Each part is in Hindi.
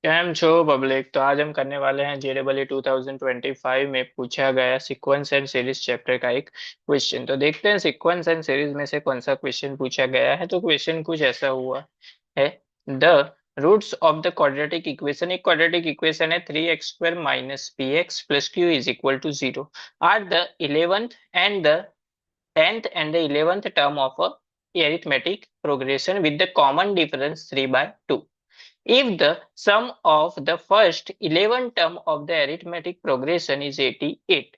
कैम छो पब्लिक। तो आज हम करने वाले हैं JEE 2025 में पूछा गया सीक्वेंस एंड सीरीज चैप्टर का एक क्वेश्चन। तो देखते हैं सीक्वेंस एंड सीरीज में से कौन सा क्वेश्चन पूछा गया है। तो क्वेश्चन कुछ ऐसा हुआ है। The roots of the quadratic equation, एक क्वाड्रेटिक इक्वेशन है 3x² minus px plus q is equal to 0 are the 11th and the 10th and the 11th term of a arithmetic progression with the common difference 3/2. If the sum of the first 11 term of the arithmetic progression is 88,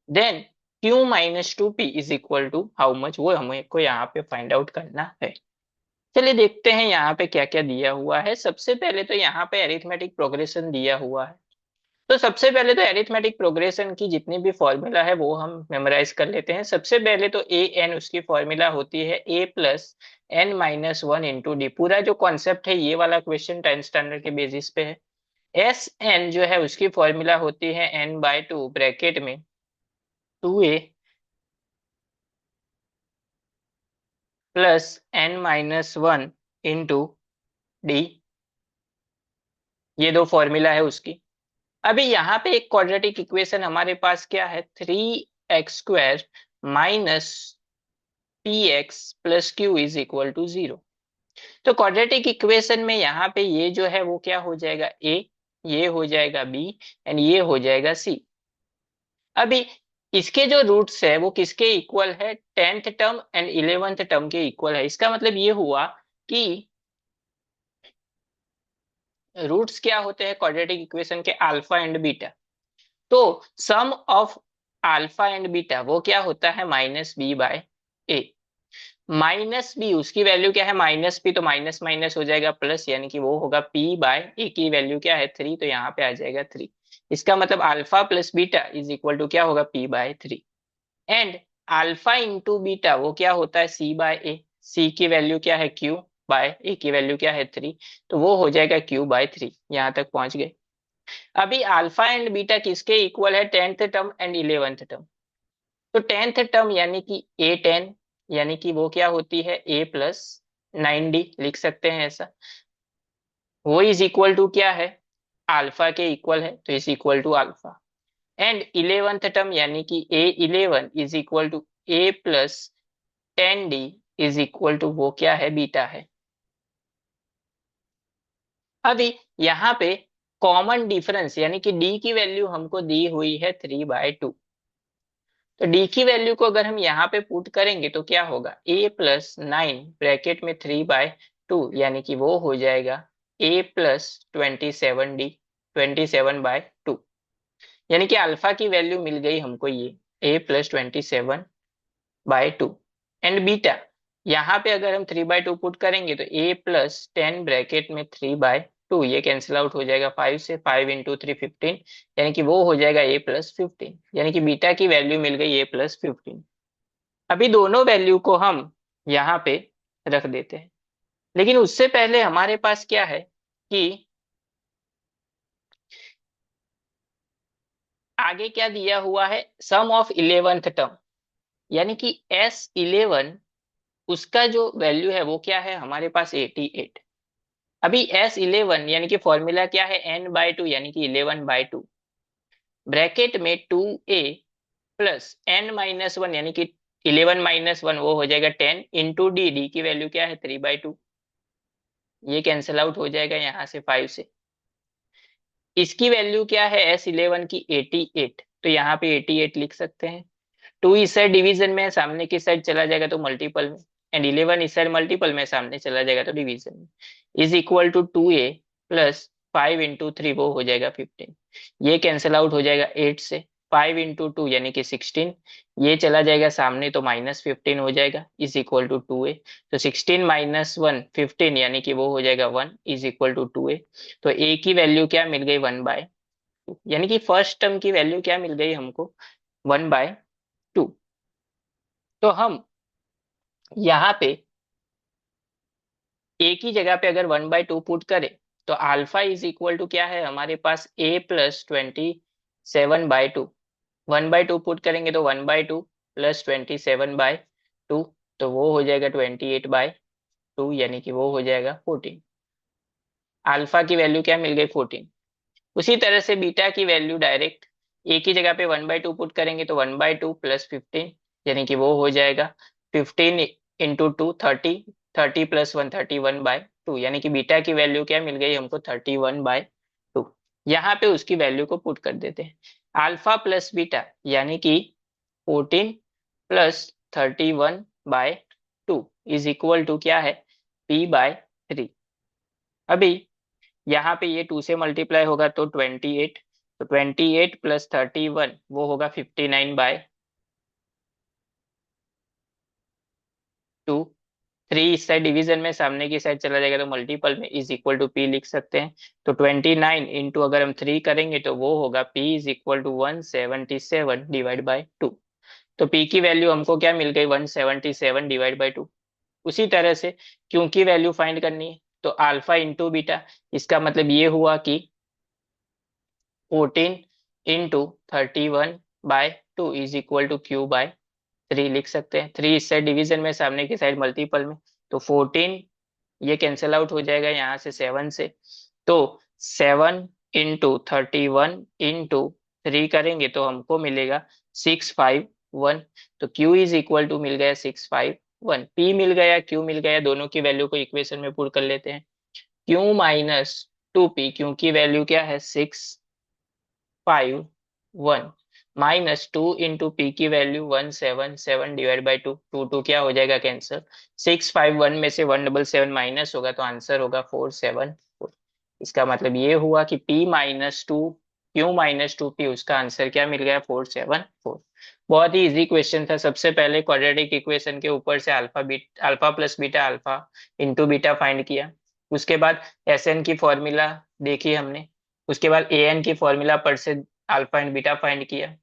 then q minus 2p is equal to how much, वो हमें को यहाँ पे फाइंड आउट करना है। चलिए देखते हैं यहाँ पे क्या क्या दिया हुआ है। सबसे पहले तो यहाँ पे अरिथमेटिक प्रोग्रेशन दिया हुआ है। तो सबसे पहले तो अरिथमेटिक प्रोग्रेशन की जितनी भी फॉर्मूला है वो हम मेमोराइज कर लेते हैं। सबसे पहले तो ए एन उसकी फॉर्मूला होती है a plus n minus one into d. पूरा जो कॉन्सेप्ट है ये वाला क्वेश्चन 10th स्टैंडर्ड के बेसिस पे है। एस एन जो है उसकी फॉर्मूला होती है n/2 ब्रैकेट में 2a plus n minus one into d. ये दो फॉर्मूला है उसकी। अभी यहाँ पे एक क्वाड्रेटिक इक्वेशन हमारे पास क्या है, 3x² minus p x plus q is equal to 0। तो क्वाड्रेटिक इक्वेशन में यहाँ पे ये जो है वो क्या हो जाएगा, ए, ये हो जाएगा बी एंड ये हो जाएगा सी। अभी इसके जो रूट्स है वो किसके इक्वल है, 10th term and 11th term के इक्वल है। इसका मतलब ये हुआ कि रूट्स क्या होते हैं क्वाड्रेटिक इक्वेशन के, अल्फा एंड बीटा। तो सम ऑफ अल्फा एंड बीटा वो क्या होता है, -b/a। माइनस बी उसकी वैल्यू क्या है, -p, तो माइनस माइनस हो जाएगा प्लस, यानी कि वो होगा p/a की वैल्यू क्या है 3, तो यहाँ पे आ जाएगा 3। इसका मतलब alpha plus beta is equal to क्या होगा, p/3। And alpha into beta वो क्या होता है, c/a। c की वैल्यू क्या है, q/a की वैल्यू क्या है 3, तो वो हो जाएगा q/3। यहाँ तक पहुंच गए। अभी अल्फा एंड बीटा किसके इक्वल है, 10th term and 11th term. तो 10th टर्म यानी कि a10, यानी कि वो क्या होती है a प्लस 9d, लिख सकते हैं ऐसा। वो इज इक्वल टू क्या है, अल्फा के इक्वल है, तो is equal to alpha. And 11th term यानी कि a11 is equal to a plus 10d is equal to वो क्या है, बीटा है। अभी यहाँ पे कॉमन डिफरेंस यानी कि d की वैल्यू हमको दी हुई है 3/2। तो डी की वैल्यू को अगर हम यहाँ पे पुट करेंगे तो क्या होगा, a प्लस 9 ब्रैकेट में 3/2, यानी कि वो हो जाएगा a प्लस 27d, 27/2। यानी कि अल्फा की वैल्यू मिल गई हमको ये a प्लस 27/2। एंड बीटा यहाँ पे अगर हम 3/2 पुट करेंगे तो a प्लस 10 ब्रैकेट में 3/2, ये कैंसिल आउट हो जाएगा 5 से, 5 इंटू 3 15, यानी कि वो हो जाएगा a+15। यानी कि बीटा की वैल्यू मिल गई a+15। अभी दोनों वैल्यू को हम यहाँ पे रख देते हैं, लेकिन उससे पहले हमारे पास क्या है कि आगे क्या दिया हुआ है, सम ऑफ 11th टर्म, यानी कि S11 उसका जो वैल्यू है वो क्या है हमारे पास 88। अभी S11 यानी कि फॉर्मूला क्या है, n/2 यानी कि 11/2 ब्रैकेट में 2a प्लस n-1 यानी कि 11 - 1 वो हो जाएगा 10 इंटू डी, डी की वैल्यू क्या है 3/2, ये कैंसिल आउट हो जाएगा यहाँ से 5 से। इसकी वैल्यू क्या है S11 की 88, तो यहाँ पे 88 लिख सकते हैं। 2 इस साइड डिवीजन में है, सामने की साइड चला जाएगा तो मल्टीपल में, एंड 11 इस साइड मल्टीपल में, सामने चला जाएगा तो डिवीजन में। Is equal to 2a plus 5 into 3 वो हो जाएगा 15, ये कैंसिल आउट हो जाएगा 8 से। 5 इंटू 2 यानी कि 16, ये चला जाएगा सामने तो -15 हो जाएगा, इज इक्वल टू 2a। तो 16 - 1 15, यानी कि वो हो जाएगा 1, इज इक्वल टू 2a। तो a की वैल्यू क्या मिल गई, 1/2, यानी कि फर्स्ट टर्म की वैल्यू क्या मिल गई हमको, 1/2। तो हम यहाँ पे a की जगह पे अगर 1/2 पुट करें तो अल्फा इज इक्वल टू क्या है हमारे पास, a प्लस 27/2। 1/2 पुट करेंगे तो 1/2 प्लस 27/2, तो वो हो जाएगा 28/2, यानी कि वो हो जाएगा 14। अल्फा की वैल्यू क्या मिल गई 14। उसी तरह से बीटा की वैल्यू डायरेक्ट एक ही जगह पे 1/2 पुट करेंगे तो 1/2 प्लस 15, यानी कि वो हो जाएगा 15 इंटू 2 30, 30 प्लस 1 31/2, यानी कि बीटा की वैल्यू क्या मिल गई हमको 31/2। यहाँ पे उसकी वैल्यू को पुट कर देते हैं। अल्फा प्लस बीटा यानी कि 14 प्लस 31/2 इज इक्वल टू क्या है, p/3। अभी यहाँ पे ये 2 से मल्टीप्लाई होगा तो 28, तो 28 प्लस 31 वो होगा 59/2। 3 इस साइड डिवीजन में सामने की साइड चला जाएगा तो मल्टीपल में इज इक्वल टू पी लिख सकते हैं। तो 29 इंटू अगर हम 3 करेंगे तो वो होगा पी इज इक्वल टू 177/2। तो पी की वैल्यू हमको क्या मिल गई, 177/2। उसी तरह से क्यू की वैल्यू फाइंड करनी है तो अल्फा इंटू बीटा, इसका मतलब ये हुआ कि 14 into 31/2 is equal to Q/3 लिख सकते हैं। 3 इस साइड डिवीजन में सामने की साइड मल्टीपल में, तो 14 ये कैंसिल आउट हो जाएगा यहाँ से 7 से, तो 7 इंटू 31/3 करेंगे तो हमको मिलेगा 651। तो Q इज इक्वल टू मिल गया 651, P मिल गया, Q मिल गया, दोनों की वैल्यू को इक्वेशन में पुट कर लेते हैं। Q-2P, क्यू की वैल्यू क्या है 651, माइनस 2 इंटू पी की वैल्यू 177/2, 2 क्या हो जाएगा कैंसर, 651 में से 177 माइनस होगा तो आंसर होगा 474। इसका मतलब ये हुआ कि P-2 Q-2P उसका आंसर क्या मिल गया 474। बहुत ही इजी क्वेश्चन था। सबसे पहले क्वाड्रेटिक इक्वेशन के ऊपर से alpha plus beta alpha into beta find किया। उसके बाद एस एन की फॉर्मूला देखी हमने। उसके बाद ए एन की फॉर्मूला पर से अल्फा एंड बीटा फाइंड किया।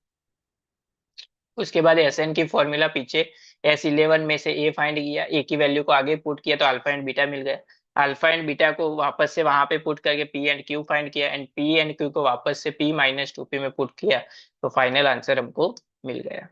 उसके बाद एस एन की फॉर्मूला पीछे S11 में से ए फाइंड किया, ए की वैल्यू को आगे पुट किया तो अल्फा एंड बीटा मिल गया। अल्फा एंड बीटा को वापस से वहां पे पुट करके पी एंड क्यू फाइंड किया, एंड पी एंड क्यू को वापस से P-2P में पुट किया, तो फाइनल आंसर हमको मिल गया।